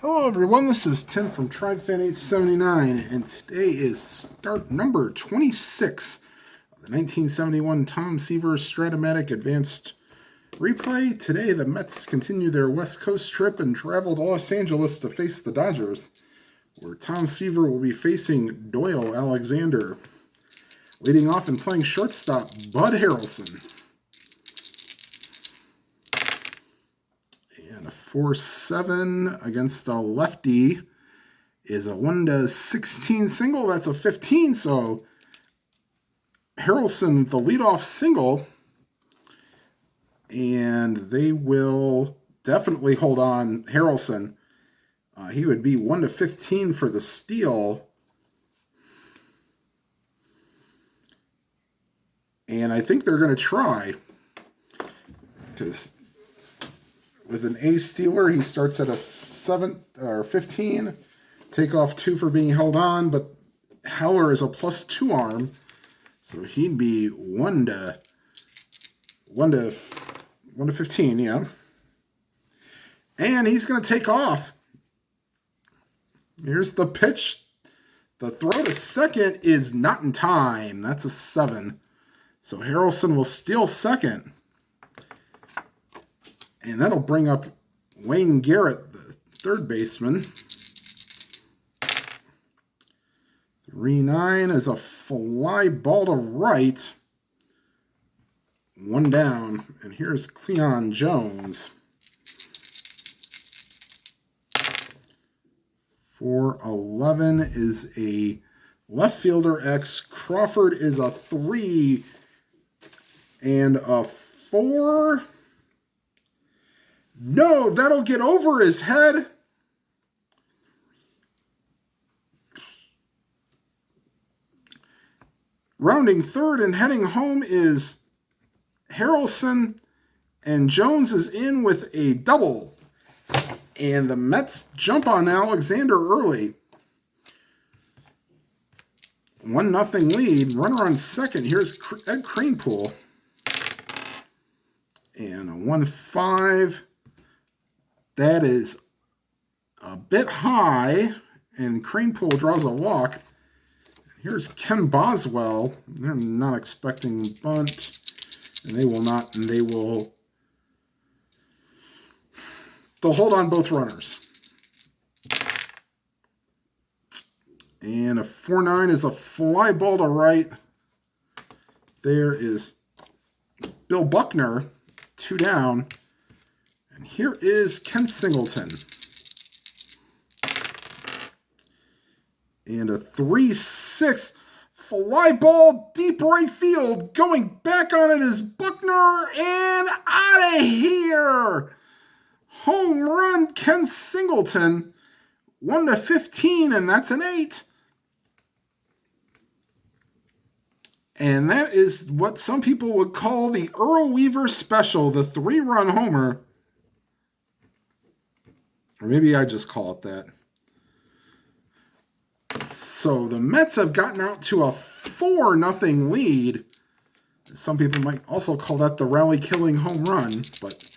Hello everyone, this is Tim from TribeFan879, and today is start number 26 of the 1971 Tom Seaver Strat Advanced Replay. Today the Mets continue their West Coast trip and travel to Los Angeles to face the Dodgers, where Tom Seaver will be facing Doyle Alexander. Leading off and playing shortstop, Bud Harrelson. 4-7 against a lefty is a 1-16 single. That's a 15. So Harrelson, the leadoff single, and they will definitely hold on Harrelson. He would be 1-15 for the steal. And I think they're going to try, because with an A stealer, he starts at a 7 or 15. Take off 2 for being held on, but Heller is a +2 arm, so he'd be 1-15, yeah. And he's going to take off. Here's the pitch. The throw to second is not in time. That's a 7. So Harrelson will steal second. And that'll bring up Wayne Garrett, the third baseman. 3-9 is a fly ball to right. 1 down. And here's Cleon Jones. 4-11 is a left fielder X. Crawford is a 3 and a 4. No, that'll get over his head. Rounding third and heading home is Harrelson, and Jones is in with a double. And the Mets jump on Alexander early. 1-0 lead. Runner on second. Here's Ed Kranepool. And a 1-5. That is a bit high, and Kranepool draws a walk. Here's Ken Boswell. They're not expecting bunt, and they will not, and they'll hold on both runners. And a 4-9 is a fly ball to right. There is Bill Buckner, 2 down. And here is Ken Singleton. And a 3-6 fly ball deep right field. Going back on it is Buckner, and out of here. Home run, Ken Singleton. 1-15, and that's an 8. And that is what some people would call the Earl Weaver special, the 3-run homer. Or maybe I just call it that. So the Mets have gotten out to a 4-0 lead. Some people might also call that the rally-killing home run. But,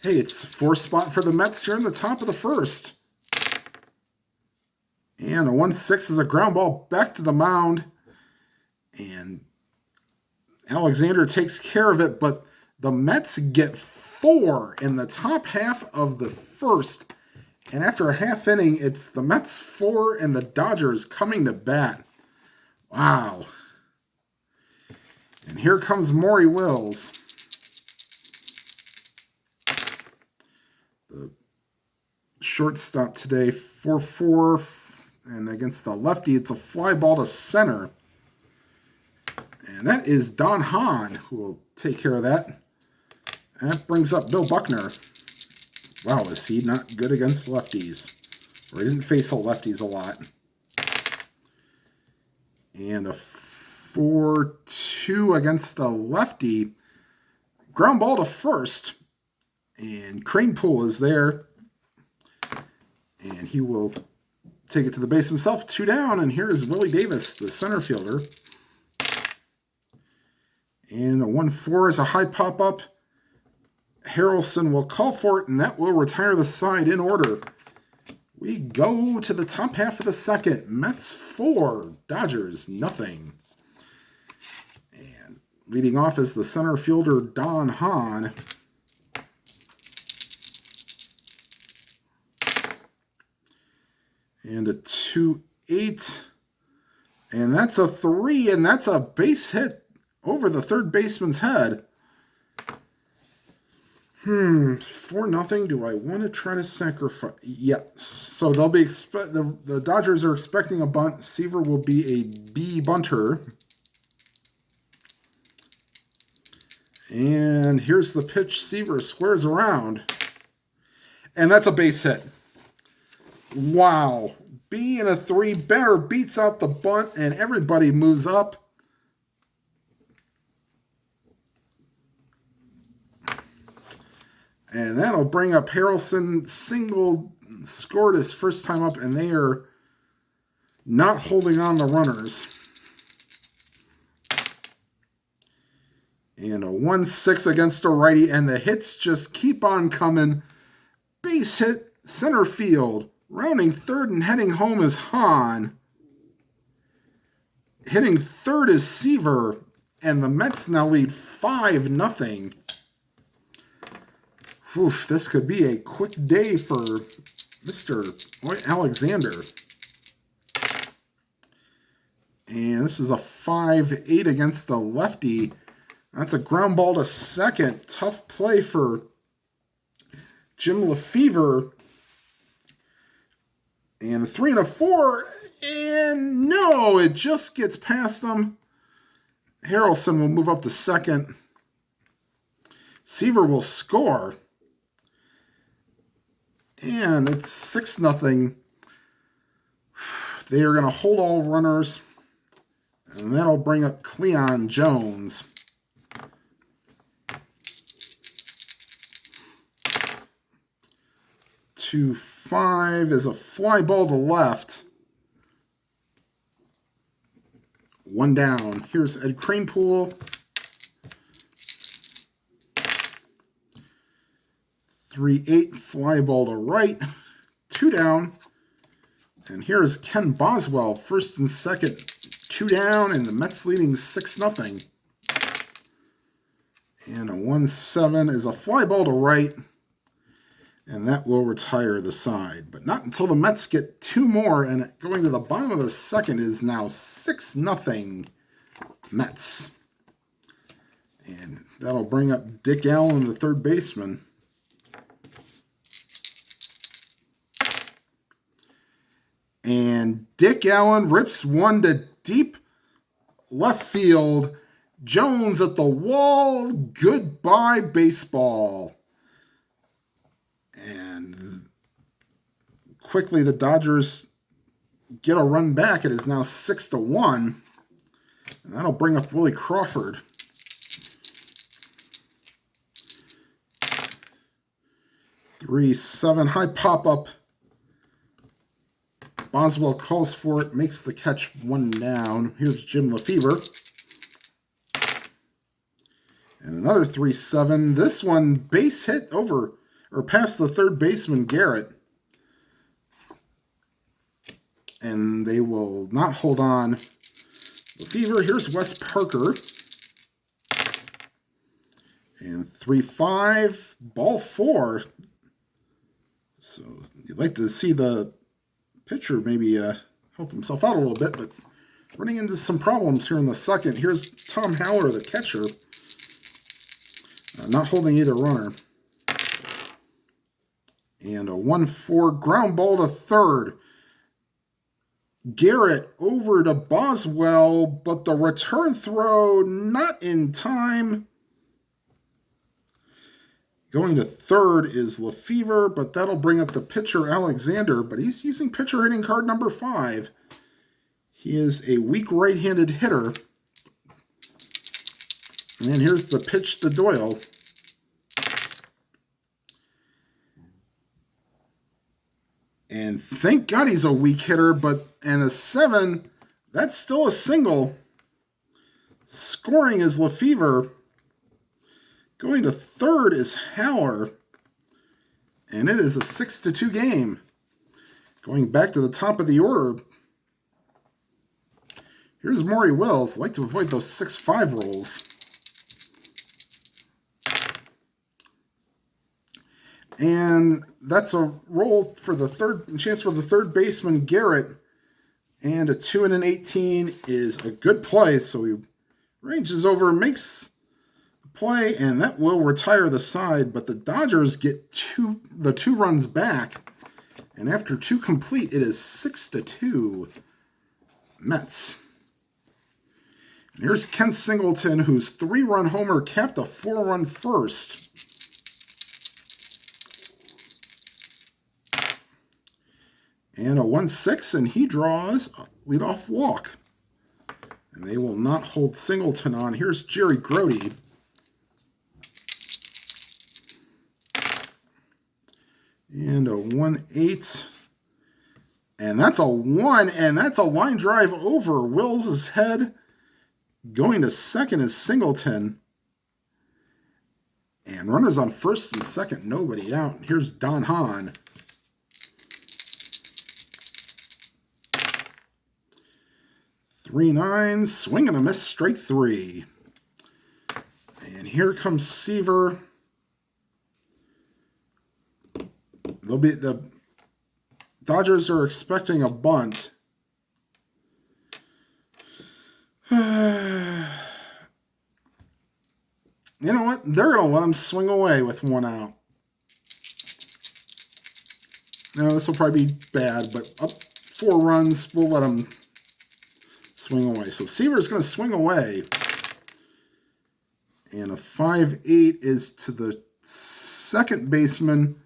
hey, it's 4th spot for the Mets here in the top of the first. And a 1-6 is a ground ball back to the mound. And Alexander takes care of it. But the Mets get 4 in the top half of the first. And after a half inning, it's the Mets 4 and the Dodgers coming to bat. Wow. And here comes Maury Wills. The shortstop today, 4-4. And against the lefty, it's a fly ball to center. And that is Don Hahn who will take care of that. And that brings up Bill Buckner. Wow, is he not good against lefties? Or he didn't face the lefties a lot. And a 4-2 against the lefty. Ground ball to first. And Kranepool is there. And he will take it to the base himself. 2 down, and here is Willie Davis, the center fielder. And a 1-4 is a high pop-up. Harrelson will call for it, and that will retire the side in order. We go to the top half of the second. Mets 4, Dodgers nothing. And leading off is the center fielder, Don Hahn. And a 2-8. And that's a 3, and that's a base hit over the third baseman's head. 4-0. Do I want to try to sacrifice? Yes. So they'll be the Dodgers are expecting a bunt. Seaver will be a B bunter. And here's the pitch. Seaver squares around. And that's a base hit. Wow. B and a 3. Batter beats out the bunt, and everybody moves up. And that'll bring up Harrelson. Single, scored his first time up, and they are not holding on the runners. And a 1-6 against a righty, and the hits just keep on coming. Base hit, center field. Rounding third and heading home is Hahn. Hitting third is Seaver, and the Mets now lead 5-0. Oof, this could be a quick day for Mr. Doyle Alexander. And this is a 5-8 against the lefty. That's a ground ball to second. Tough play for Jim Lefevre. And a 3 and a 4. And no, it just gets past them. Harrelson will move up to second. Seaver will score. And it's 6-0. They are going to hold all runners. And that'll bring up Cleon Jones. To 5 is a fly ball to left. 1 down. Here's Ed Kranepool. 3-8, fly ball to right. 2 down. And here's Ken Boswell, first and second. 2 down, and the Mets leading 6-0. And a 1-7 is a fly ball to right. And that will retire the side. But not until the Mets get 2 more. And going to the bottom of the second is now 6-0 Mets. And that'll bring up Dick Allen, the third baseman. And Dick Allen rips one to deep left field. Jones at the wall. Goodbye, baseball. And quickly the Dodgers get a run back. It is now 6-1. And that'll bring up Willie Crawford. Three, 7, high pop-up. Boswell calls for it, makes the catch, 1 down. Here's Jim Lefevre. And another 3-7. This one base hit over or past the third baseman, Garrett. And they will not hold on. Lefevre, here's Wes Parker. And 3-5, ball 4. So you'd like to see the pitcher maybe help himself out a little bit, but running into some problems here in the second. Here's Tom Haller, the catcher. Not holding either runner. And a 1-4 ground ball to third. Garrett over to Boswell, but the return throw not in time. Going to third is Lefevre, but that'll bring up the pitcher Alexander, but he's using pitcher hitting card number 5. He is a weak right-handed hitter. And here's the pitch to Doyle. And thank God he's a weak hitter, and a 7, that's still a single. Scoring is Lefevre. Going to third is Haller. And it is a 6-2 game. Going back to the top of the order, here's Maury Wills. Like to avoid those 6-5 rolls. And that's a roll for the chance for the third baseman, Garrett. And a 2 and an 18 is a good play. So he ranges over, makes the play, and that will retire the side. But the Dodgers get the 2 runs back. And after 2 complete, it is 6-2 Mets. And here's Ken Singleton, whose 3-run homer capped a 4-run first. And a 1-6, and he draws a leadoff walk. And they will not hold Singleton on. Here's Jerry Grody. And a 1-8. And that's a 1, and that's a line drive over Wills' head. Going to second is Singleton. And runners on first and second, nobody out. Here's Don Hahn. 3-9, swing and a miss, strike 3. And here comes Seaver. The Dodgers are expecting a bunt. You know what? They're going to let him swing away with 1 out. Now, this will probably be bad, but up 4 runs, we'll let him swing away. So Seaver's going to swing away. And a 5-8 is to the second baseman.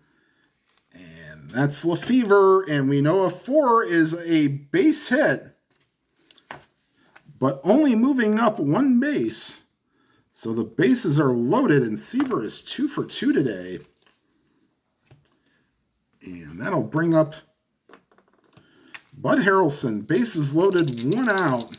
And that's Lefevre. And we know a 4 is a base hit, but only moving up 1 base. So the bases are loaded, and Seaver is 2 for 2 today. And that'll bring up Bud Harrelson, bases loaded, 1 out.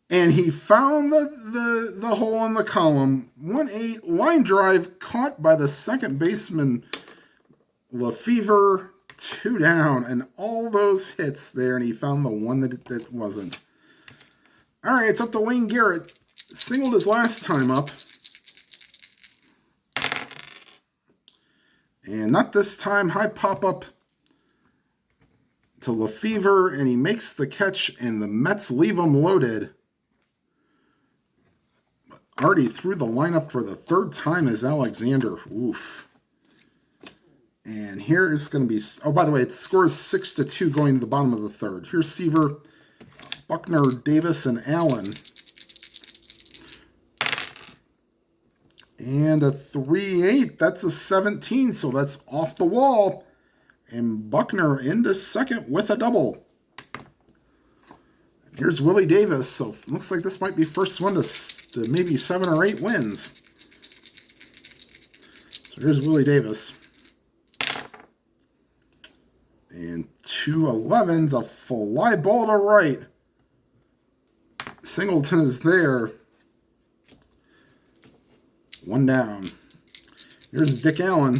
And he found the hole in the column. 1-8, line drive caught by the second baseman, Lefevre, 2 down. And all those hits there, and he found the one that wasn't. All right, it's up to Wayne Garrett. Singled his last time up. And not this time, high pop-up to Lefevre, and he makes the catch, and the Mets leave him loaded. But already through the lineup for the 3rd time is Alexander. Oof. And here is going to be, oh, by the way, it scores 6-2 going to the bottom of the 3rd. Here's Seaver, Buckner, Davis, and Allen. And a 3-8, that's a 17, so that's off the wall. And Buckner into second with a double. Here's Willie Davis, so looks like this might be first one to maybe 7 or 8 wins. So here's Willie Davis. And 2-11's a fly ball to right. Singleton is there. 1 down. Here's Dick Allen.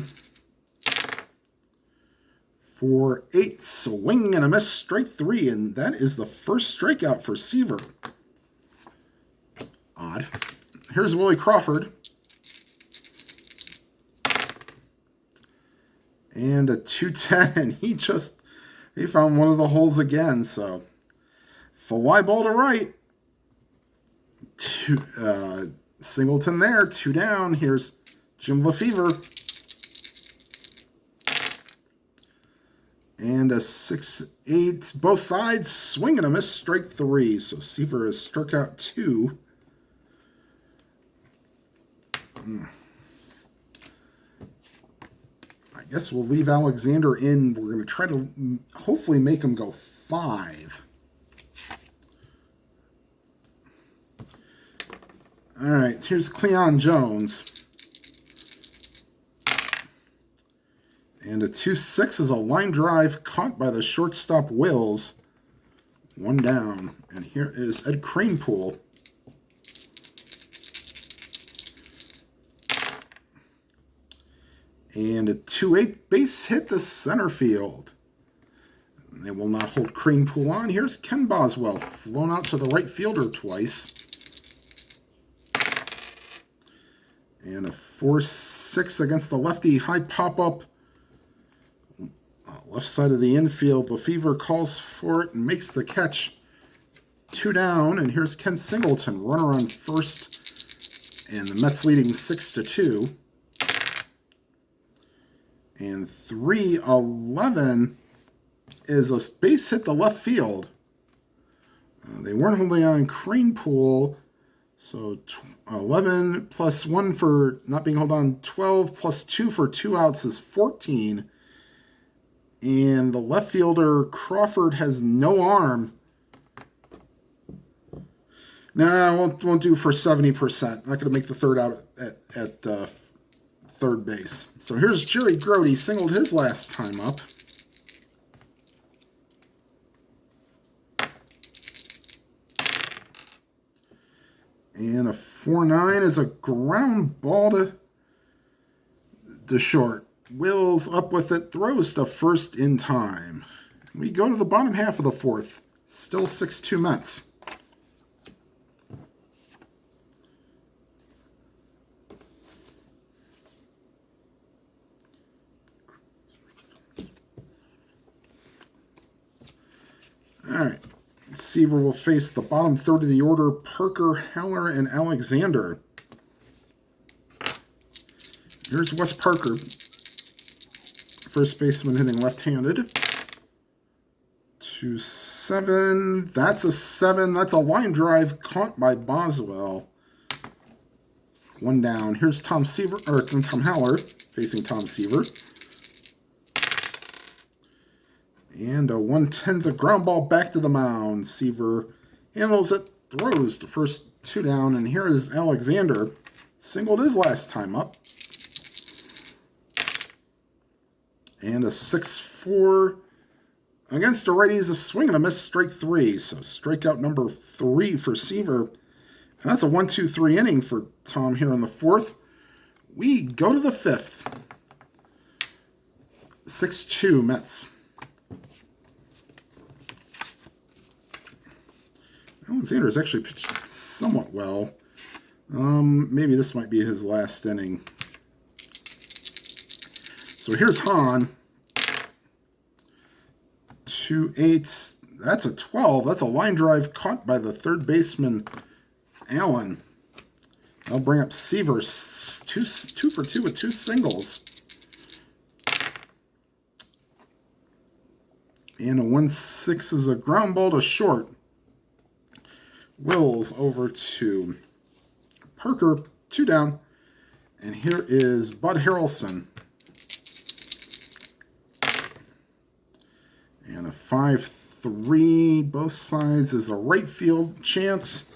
For 8, swing and a miss, strike 3, and that is the first strikeout for Seaver. Odd. Here's Willie Crawford. And a 2-10, and he found one of the holes again, so fly ball to right. Singleton there, 2 down. Here's Jim Lefevre. And a 6-8. Both sides, swing and a miss, strike 3. So Seaver has struck out 2. I guess we'll leave Alexander in. We're going to try to hopefully make him go 5. All right, here's Cleon Jones. And a 2-6 is a line drive caught by the shortstop Wills. 1 down. And here is Ed Kranepool. And a 2-8 base hit to center field. They will not hold Kranepool on. Here's Ken Boswell, flown out to the right fielder twice. And a 4-6 against the lefty, high pop-up. Left side of the infield. Lefevre calls for it and makes the catch. 2 down, and here's Ken Singleton, runner on first. And the Mets leading 6-2. And 3-11 is a base hit to left field. They weren't holding on Kranepool, so 11 plus 1 for not being held on, 12 plus 2 for 2 outs is 14. And the left fielder, Crawford, has no arm. Nah, won't do for 70%. Not going to make the third out at third base. So here's Jerry Grody, singled his last time up. And a 4-9 is a ground ball to short. Wills up with it, throws to first in time. We go to the bottom half of the fourth. Still 6-2 Mets. All right. Seaver will face the bottom third of the order, Parker, Heller, and Alexander. Here's Wes Parker, first baseman hitting left-handed. 2-7. That's a 7. That's a line drive caught by Boswell. 1 down. Here's Tom Seaver, or Tom Heller facing Tom Seaver. And a 1-10's a ground ball back to the mound. Seaver handles it, throws to first, 2 down. And here is Alexander. Singled his last time up. And a 6-4 against the righties. A swing and a miss, strike 3. So strikeout number 3 for Seaver. And that's a 1-2-3 inning for Tom here in the fourth. We go to the fifth. 6-2 Mets. Alexander's actually pitched somewhat well. Maybe this might be his last inning. So here's Hahn. 2-8. That's a 12. That's a line drive caught by the third baseman, Allen. I'll bring up Seaver. 2 for 2 with 2 singles. And a 1-6 is a ground ball to short. Wills over to Parker, 2 down. And here is Bud Harrelson. And a 5-3. Both sides is a right field chance.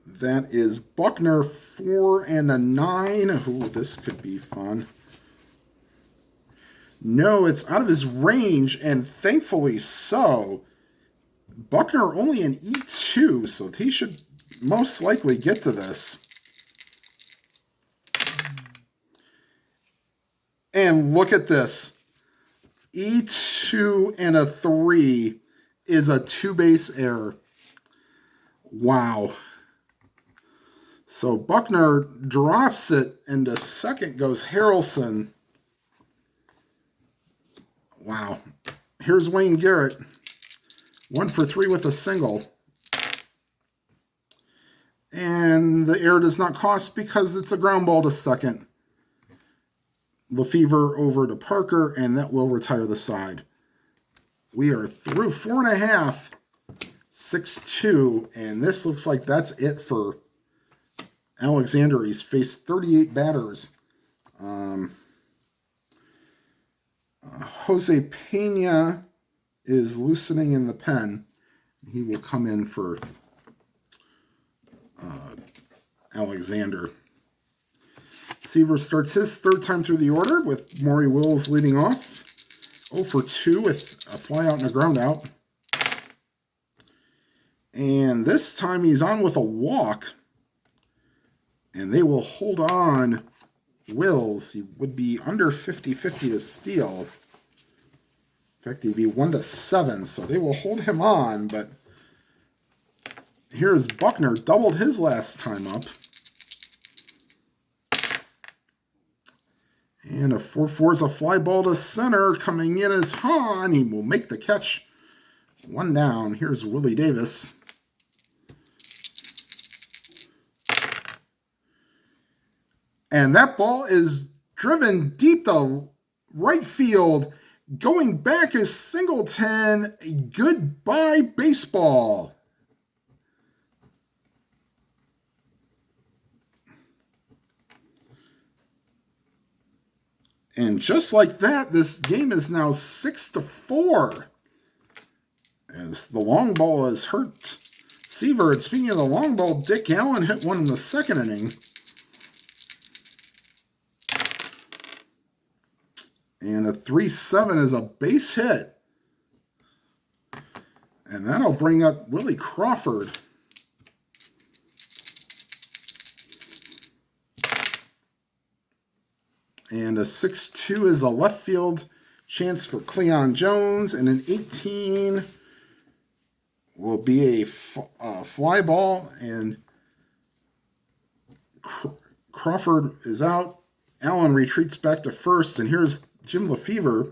That is Buckner, 4 and a 9. Ooh, this could be fun. No, it's out of his range, and thankfully so. Buckner only an E2, so he should most likely get to this. And look at this. E2 and a 3 is a 2-base error. Wow. So Buckner drops it, and to second goes Harrelson. Wow. Here's Wayne Garrett. 1 for 3 with a single. And the error does not cost because it's a ground ball to second. Lefevre over to Parker, and that will retire the side. We are through 4.5. 6-2, and this looks like that's it for Alexander. He's faced 38 batters. Jose Pena is loosening in the pen. He will come in for Alexander. Seaver starts his third time through the order with Maury Wills leading off. 0 for 2 with a fly out and a ground out. And this time he's on with a walk. And they will hold on Wills. He would be under 50-50 to steal. In fact, he'd be 1-7, so they will hold him on, but here's Buckner, doubled his last time up. And a 4-4 is a fly ball to center. Coming in is Hahn. He will make the catch. One down. Here's Willie Davis. And that ball is driven deep to right field. Going back is Singleton. Goodbye, baseball. And just like that, this game is now 6-4. As the long ball is hurt Seaver. And speaking of the long ball, Dick Allen hit one in the second inning. And a 3-7 is a base hit. And that'll bring up Willie Crawford. And a 6-2 is a left field chance for Cleon Jones. And an 18 will be a fly ball. And Crawford is out. Allen retreats back to first. And here's Jim Lefevre.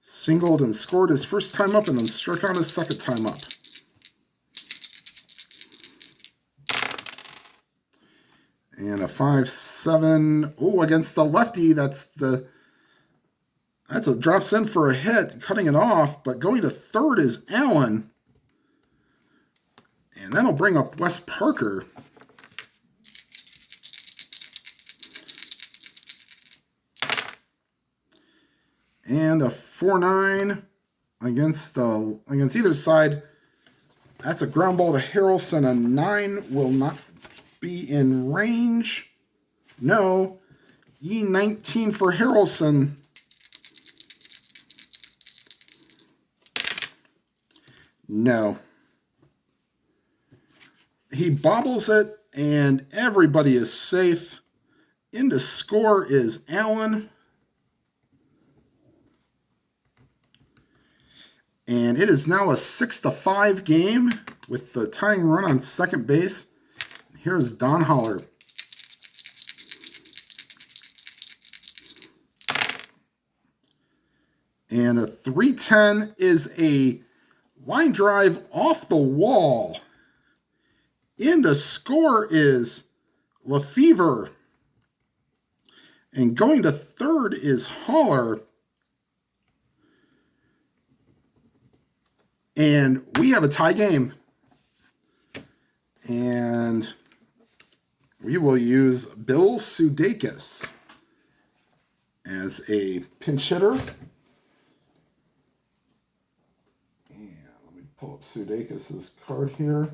Singled and scored his first time up and then struck out his second time up. And a 5-7. Oh, against the lefty. That's a drops in for a hit, cutting it off. But going to third is Allen. And that'll bring up Wes Parker. And a 4-9 against either side. That's a ground ball to Harrelson. A 9 will not be in range. No. E19 for Harrelson. No. He bobbles it, and everybody is safe. In to score is Allen. And it is now a 6-5 game with the tying run on second base. Here's Don Holler. And a 3-10 is a line drive off the wall. In to score is Lefevre. And going to third is Holler. And we have a tie game. And we will use Bill Sudeikis as a pinch hitter. And let me pull up Sudeikis' card here.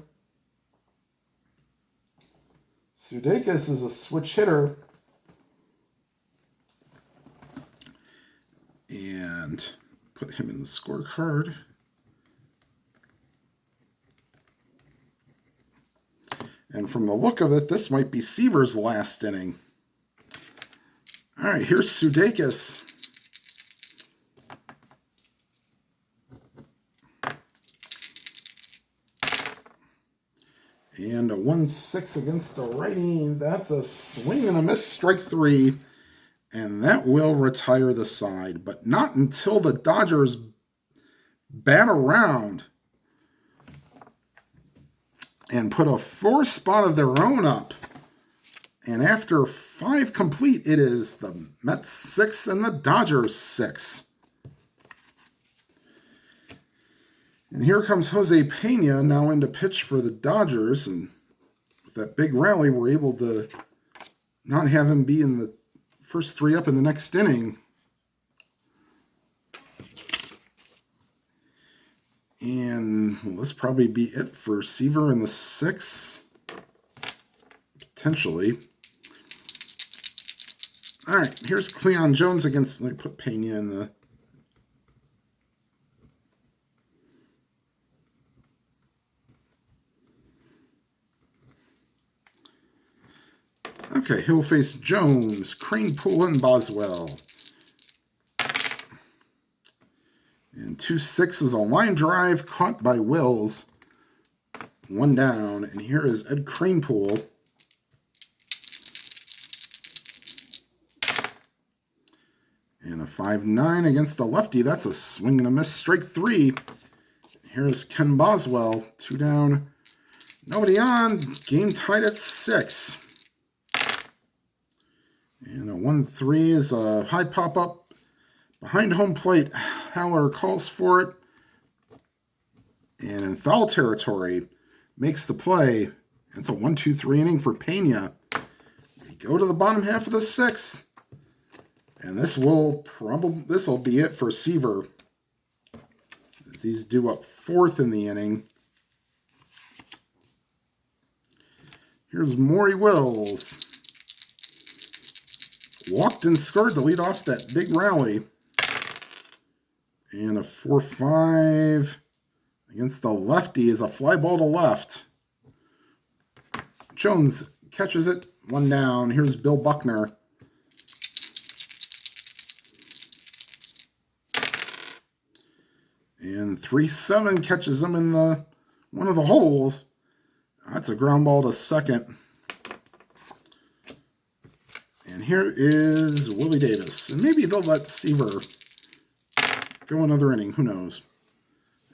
Sudeikis is a switch hitter. And put him in the scorecard. And from the look of it, this might be Seaver's last inning. All right, here's Sudeikis. And a 1-6 against the righty. That's a swing and a miss, strike 3. And that will retire the side. But not until the Dodgers bat around and put a 4 spot of their own up. And after 5 complete, it is the Mets 6 and the Dodgers 6. And here comes Jose Pena now in to pitch for the Dodgers. And with that big rally, we're able to not have him be in the first 3 up in the next inning. And well, this probably be it for Seaver in the 6th. Potentially. All right, here's Cleon Jones against, let me put Pena in the... Okay, he'll face Jones, Kranepool, and Boswell. And 2-6 is a line drive caught by Wills. 1 down. And here is Ed Kranepool. And a 5-9 against a lefty. That's a swing and a miss. Strike 3. Here's Ken Boswell. 2 down. Nobody on. Game tied at 6. And a 1-3 is a high pop-up behind home plate. Haller calls for it. And in foul territory, makes the play. It's a 1-2-3 inning for Pena. We go to the bottom half of the 6th. And this will be it for Seaver, as he's due up 4th in the inning. Here's Maury Wills. Walked and scored to lead off that big rally. And a 4-5 against the lefty is a fly ball to left. Jones catches it, 1 down. Here's Bill Buckner. And 3-7 catches him in one of the holes. That's a ground ball to second. And here is Willie Davis. And maybe they'll let Seaver go another inning. Who knows?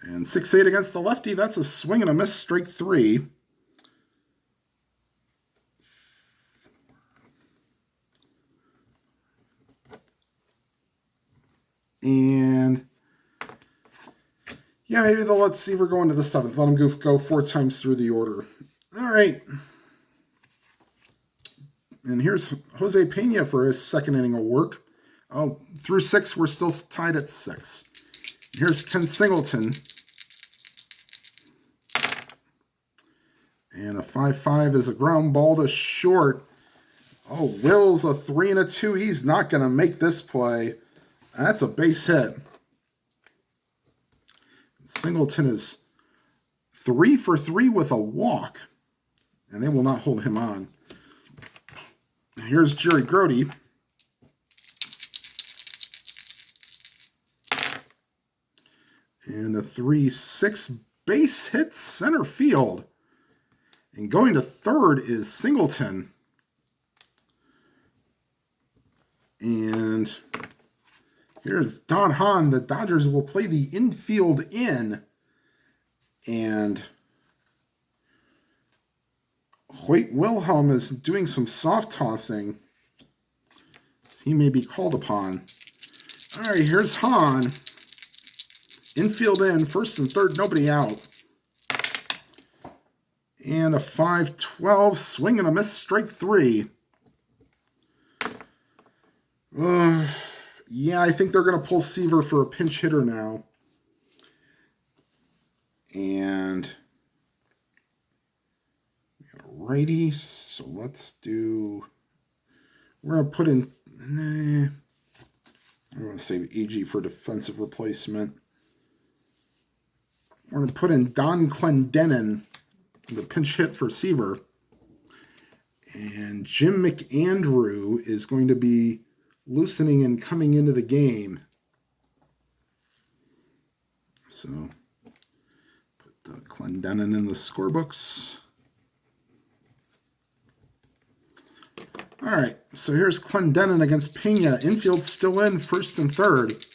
And 6-8 against the lefty. That's a swing and a miss. Strike 3. And yeah, maybe they'll let Seaver go into the 7th. Let him go 4 times through the order. All right. And here's Jose Pena for his 2nd inning of work. Oh, through 6, we're still tied at 6. Here's Ken Singleton. And a 5-5 is a ground ball to short. Oh, Will's a 3 and a 2. He's not going to make this play. That's a base hit. Singleton is 3 for 3 with a walk, and they will not hold him on. Here's Jerry Grody. And a 3-6 base hit center field. And going to 3rd is Singleton. And here's Don Hahn. The Dodgers will play the infield in. And Hoyt Wilhelm is doing some soft tossing. He may be called upon. All right, here's Hahn. Infield in, 1st and 3rd, nobody out. And a 5-12, swing and a miss, strike 3. Yeah, I think they're going to pull Seaver for a pinch hitter now. And we got a righty, so let's do... We're going to put in... I'm going to save AG for defensive replacement. We're going to put in Don Clendenin, the pinch hit for Seaver. And Jim McAndrew is going to be loosening and coming into the game. So, put Clendenin in the scorebooks. All right, so here's Clendenin against Pena. Infield still in, 1st and 3rd.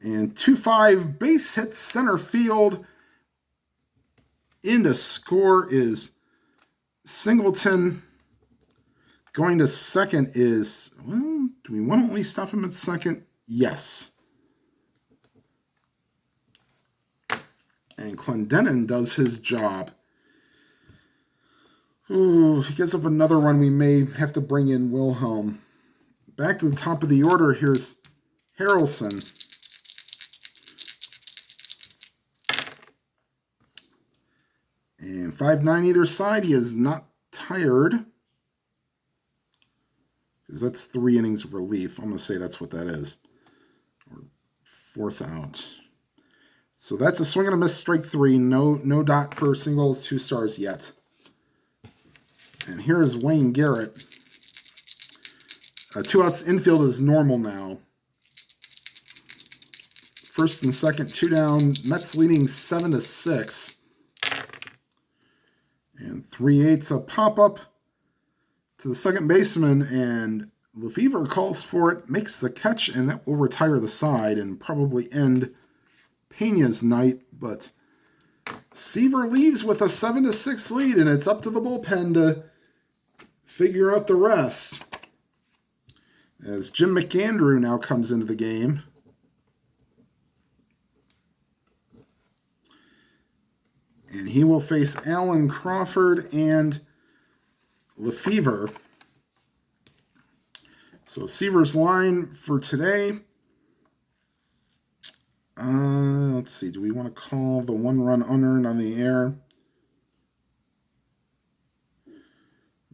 And 2-5 base hit center field. In to score is Singleton. Going to 2nd is, well, do we want to only stop him at 2nd? Yes. And Clendenin does his job. Ooh, if he gets up another run, we may have to bring in Wilhelm. Back to the top of the order, here's Harrelson. And 5-9 either side. He is not tired, because that's 3 innings of relief. I'm going to say that's what that is. Or 4th out. So that's a swing and a miss, strike 3. No dot for singles, 2 stars yet. And here is Wayne Garrett. 2 outs infield is normal now. First and second, 2 down. Mets leading 7-6. And 3/8 a pop-up to the second baseman, and Lefevre calls for it, makes the catch, and that will retire the side and probably end Pena's night. But Seaver leaves with a 7-6 lead, and it's up to the bullpen to figure out the rest. As Jim McAndrew now comes into the game. And he will face Alan Crawford and Lefevre. So Seaver's line for today. Let's see. Do we want to call the 1-run unearned on the air?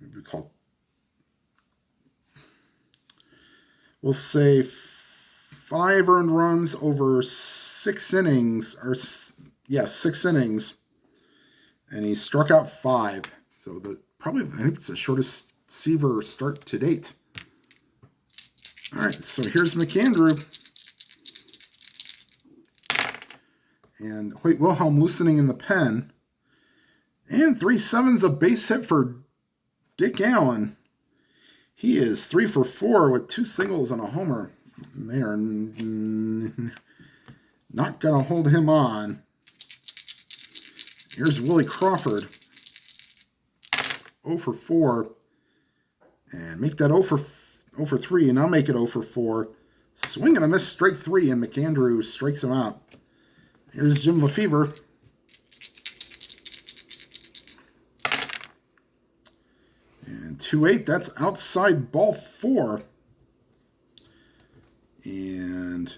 Maybe we'll say 5 earned runs over 6 innings. 6 innings. And he struck out 5. So I think it's the shortest Seaver start to date. All right, so here's McAndrew. And Hoyt Wilhelm loosening in the pen. And 3/7's a base hit for Dick Allen. He is 3 for 4 with 2 singles and a homer. They are not going to hold him on. Here's Willie Crawford. 0 for 4. And make that 0 for 3, and I'll make it 0 for 4. Swing and a miss, strike 3, and McAndrew strikes him out. Here's Jim Lefevre. And 2/8, that's outside ball 4. And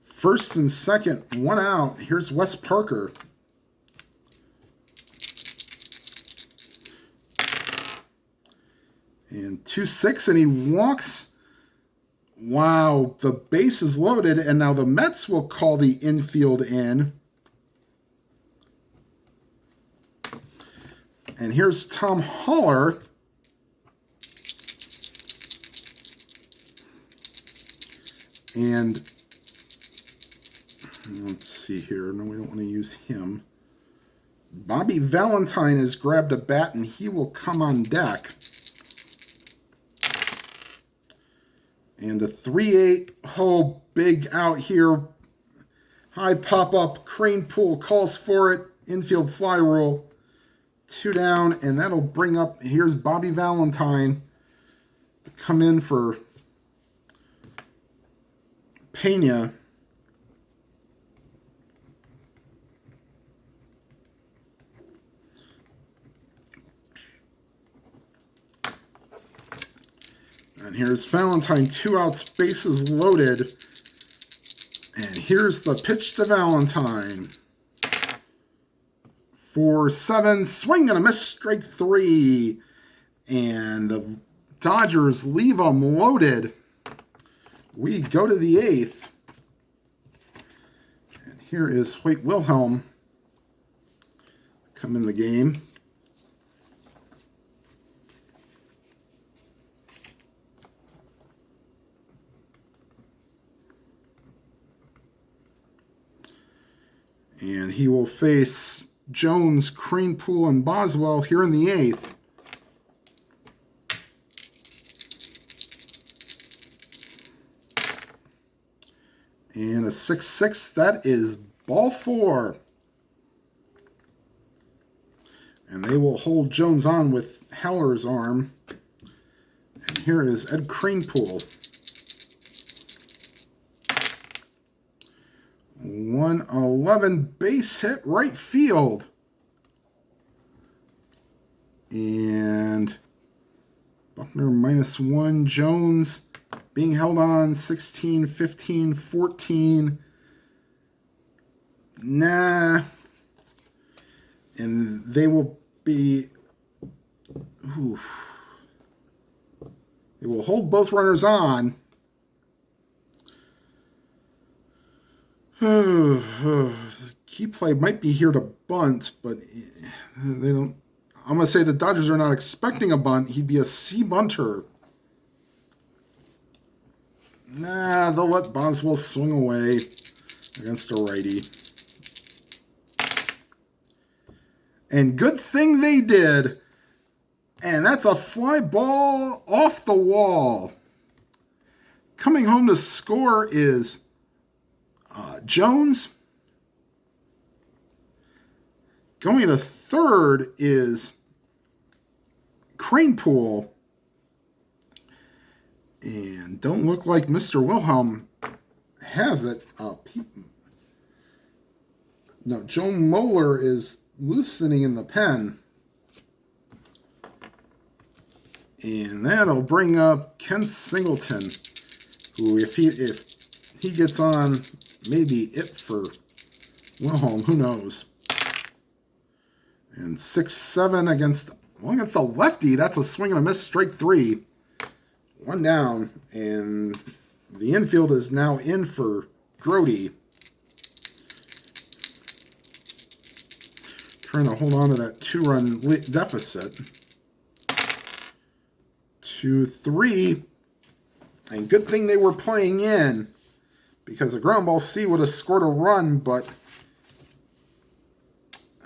first and second, 1 out. Here's Wes Parker. And 2-6, and he walks. Wow, the base is loaded, and now the Mets will call the infield in. And here's Tom Haller. And let's see here. No, we don't want to use him. Bobby Valentine has grabbed a bat, and he will come on deck. And a 3/8, big out here. High pop-up, Crane Pool calls for it. Infield fly rule. 2 down, and that'll bring up, here's Bobby Valentine to come in for Pena. And here's Valentine, 2 outs, bases loaded. And here's the pitch to Valentine. 4-7, swing and a miss, strike 3. And the Dodgers leave them loaded. We go to the 8th. And here is Hoyt Wilhelm come in the game. And he will face Jones, Cranepool, and Boswell here in the 8th. And a 6-6, that is ball 4. And they will hold Jones on with Haller's arm. And here is Ed Cranepool. 111, base hit, right field. And Buckner -1. Jones being held on 16, 15, 14. Nah. And they will be... They will hold both runners on. The key play might be here to bunt, but they don't. I'm going to say the Dodgers are not expecting a bunt. He'd be a C bunter. Nah, they'll let Boswell swing away against a righty. And good thing they did. And that's a fly ball off the wall. Coming home to score is Jones. Going to third is Cranepool. And don't look like Mr. Wilhelm has it. No, Joe Moeller is loosening in the pen. And that'll bring up Ken Singleton, who if he gets on, maybe it for Wilhelm, who knows. And 6-7 against the lefty. That's a swing and a miss, strike 3. One down, and the infield is now in for Grody. Trying to hold on to that 2-run deficit. 2-3. And good thing they were playing in, because a ground ball C would have scored a run, but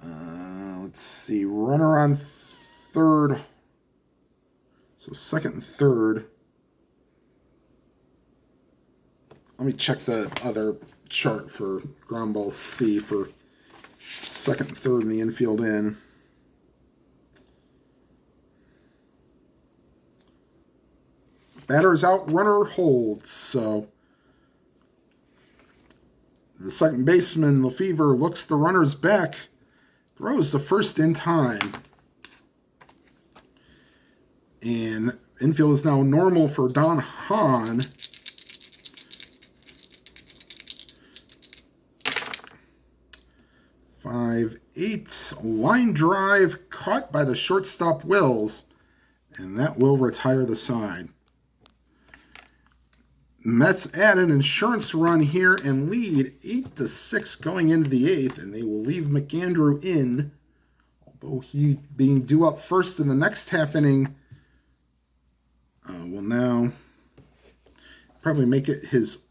let's see, runner on third. So second and third. Let me check the other chart for ground ball C for second and third in the infield in. Batter's out, runner holds. So the second baseman, Lefevre, looks the runner's back, throws to first in time. And infield is now normal for Don Hahn. 5-8, line drive caught by the shortstop Wills, and that will retire the side. Mets add an insurance run here and lead 8-6 going into the 8th, and they will leave McAndrew in, although he being due up first in the next half inning will now probably make it his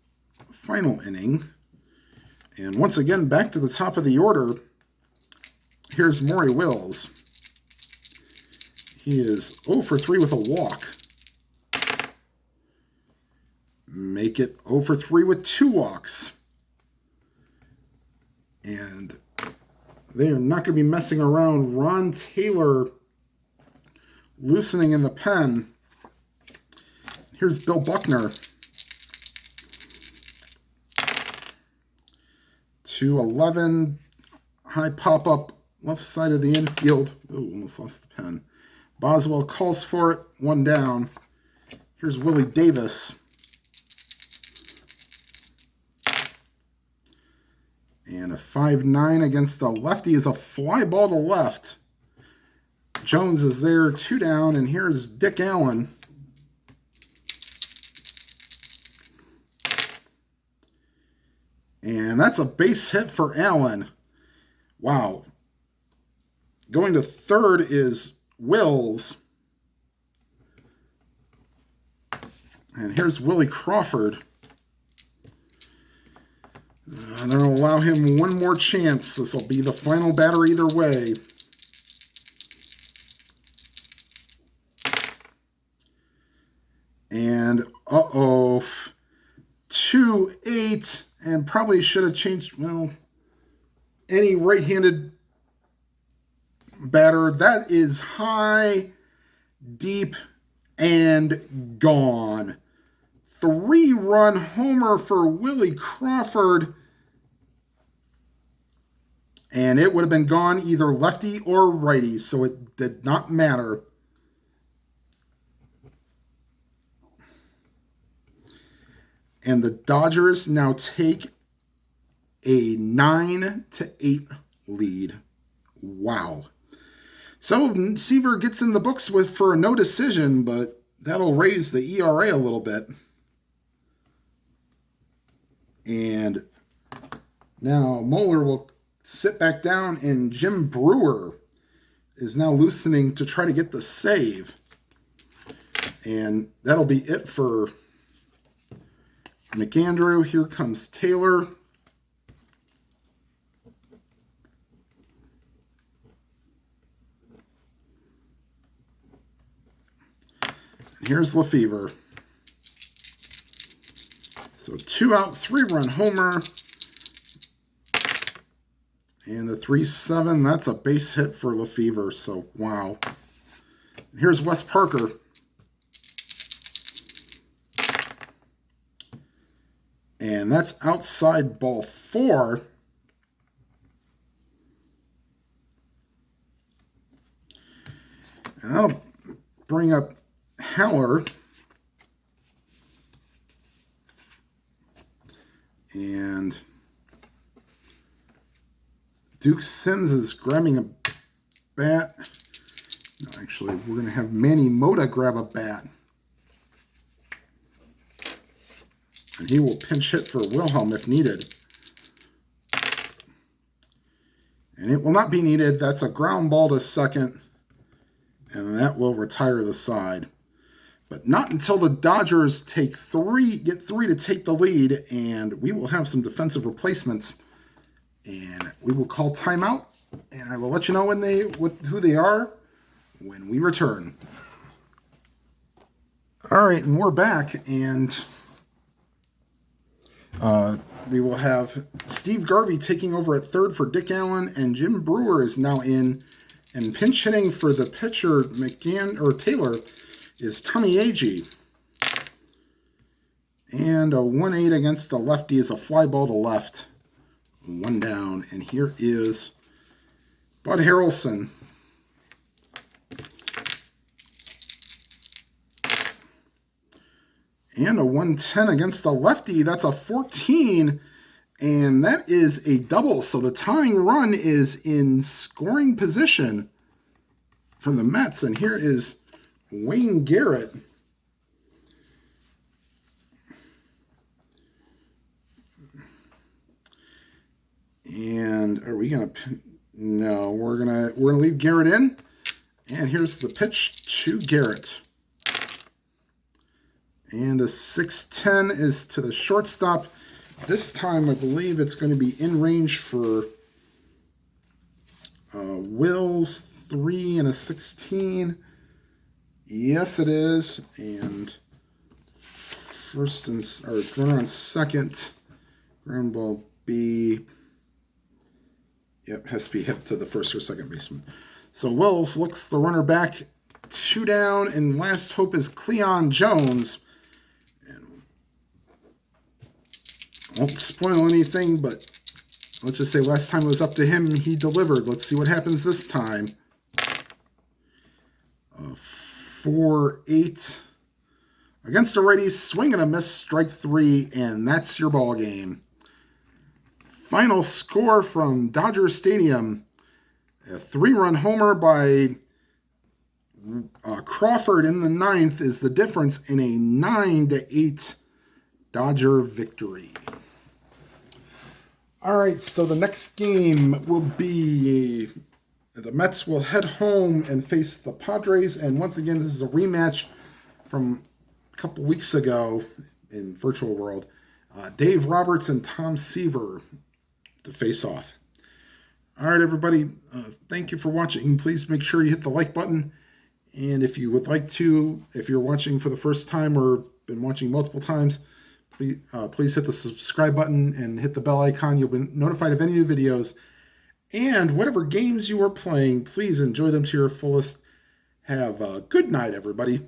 final inning. And once again, back to the top of the order, here's Maury Wills. He is 0 for 3 with a walk. Make it 0 for 3 with 2 walks. And they are not going to be messing around. Ron Taylor loosening in the pen. Here's Bill Buckner. 2-11, high pop-up, left side of the infield. Ooh, almost lost the pen. Boswell calls for it, 1 down. Here's Willie Davis. And a 5-9 against the lefty is a fly ball to left. Jones is there, 2 down, and here's Dick Allen. And that's a base hit for Allen. Wow. Going to third is Wills. And here's Willie Crawford. They're going to allow him one more chance. This will be the final batter either way. And, 2-8. And probably should have changed, well, any right-handed batter. That is high, deep, and gone. 3-run homer for Willie Crawford. And it would have been gone either lefty or righty, so it did not matter. And the Dodgers now take a 9-8 lead. Wow. So Seaver gets in the books for a no decision, but that'll raise the ERA a little bit. And Now Moeller will sit back down, and Jim Brewer is now loosening to try to get the save. And that'll be it for McAndrew. Here comes Taylor. And here's Lefevre. So 2 out, 3-run homer. And a 3-7. That's a base hit for Lefevre. So, wow. Here's Wes Parker. And that's outside ball 4. And that'll bring up Haller. And Duke Sims is grabbing a bat. No, actually, we're going to have Manny Mota grab a bat. And he will pinch hit for Wilhelm if needed. And it will not be needed. That's a ground ball to second. And that will retire the side. But not until the Dodgers get 3 to take the lead. And we will have some defensive replacements. And we will call timeout. And I will let you know who they are when we return. All right, and we're back. And we will have Steve Garvey taking over at third for Dick Allen, and Jim Brewer is now in. And pinch hitting for the pitcher, Taylor, is Tommy Agee. And a 1-8 against the lefty is a fly ball to left. 1 down. And here is Bud Harrelson. And a 110 against the lefty. That's a 14. And that is a double. So the tying run is in scoring position for the Mets. And here is Wayne Garrett. And are we going to... No, we're gonna leave Garrett in. And here's the pitch to Garrett. And a 6-10 is to the shortstop. This time, I believe it's going to be in range for Wills, 3 and a 16. Yes, it is. And runner on second. Ground ball B. Yep, has to be hit to the first or second baseman. So Wills looks the runner back, 2 down, and last hope is Cleon Jones. Won't spoil anything, but let's just say last time it was up to him, he delivered. Let's see what happens this time. 4-8 against a righty, swing and a miss, strike 3, and that's your ball game. Final score from Dodger Stadium: a 3-run homer by Crawford in the 9th is the difference in a 9-8 Dodger victory. All right, so the next game will be the Mets will head home and face the Padres. And once again, this is a rematch from a couple weeks ago in Virtual World. Dave Roberts and Tom Seaver to face off. All right, everybody, thank you for watching. Please make sure you hit the like button. And if you would like to, if you're watching for the first time or been watching multiple times, please hit the subscribe button and hit the bell icon. You'll be notified of any new videos. And whatever games you are playing, please enjoy them to your fullest. Have a good night, everybody.